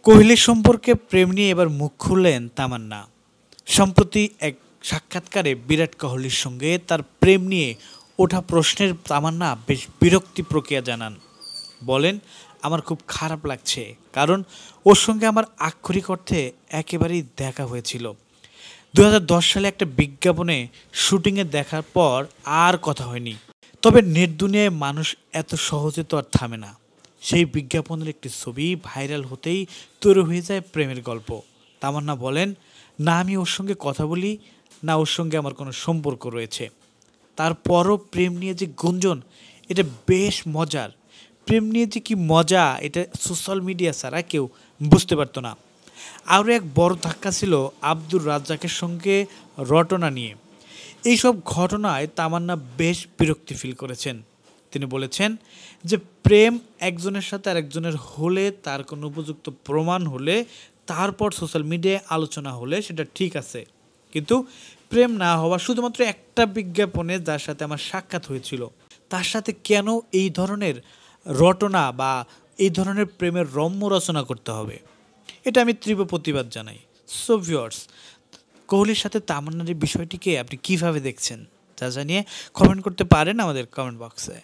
কোহলি সম্পর্কে প্রেম নিয়ে এবার মুখ খুললেন তামান্না। সম্প্রতি এক সাক্ষাৎকারে বিরাট কোহলির সঙ্গে তার প্রেম নিয়ে ওঠা প্রশ্নের তামান্না বেশ বিরক্তি প্রক্রিয়া জানান। বলেন, আমার খুব খারাপ লাগছে, কারণ ওর সঙ্গে আমার আক্ষরিক অর্থে একেবারেই দেখা হয়েছিল। 2010 সালে একটা বিজ্ঞাপনে শুটিংয়ে দেখার পর আর কথা হয়নি। তবে নেট দুনিয়ায় মানুষ এত সহজে তো আর থামে না। সেই বিজ্ঞাপনের একটি ছবি ভাইরাল হতেই তৈরি হয়ে যায় প্রেমের গল্প। তামান্না বলেন, না আমি ওর সঙ্গে কথা বলি, না ওর সঙ্গে আমার কোনো সম্পর্ক রয়েছে। তারপরও প্রেম নিয়ে যে গুঞ্জন, এটা বেশ মজার। প্রেম নিয়ে যে কি মজা, এটা সোশ্যাল মিডিয়া ছাড়া কেউ বুঝতে পারতো না। আরও এক বড় ধাক্কা ছিল আব্দুর রাজ্জাকের সঙ্গে রটনা নিয়ে। এইসব ঘটনায় তামান্না বেশ বিরক্তি ফিল করেছেন। তিনি বলেছেন যে প্রেম একজনের সাথে আরেকজনের হলে, তার কোনো উপযুক্ত প্রমাণ হলে, তারপর সোশ্যাল মিডিয়ায় আলোচনা হলে সেটা ঠিক আছে, কিন্তু প্রেম না হওয়া শুধুমাত্র একটা বিজ্ঞাপনে যার সাথে আমার সাক্ষাৎ হয়েছিল তার সাথে কেন এই ধরনের রটনা বা এই ধরনের প্রেমের রম্য রচনা করতে হবে, এটা আমি তীব্র প্রতিবাদ জানাই। সো ভিউয়ার্স, কোহলির সাথে তামান্নার এই বিষয়টিকে আপনি কিভাবে দেখছেন তা জানিয়ে কমেন্ট করতে পারেন আমাদের কমেন্ট বক্সে।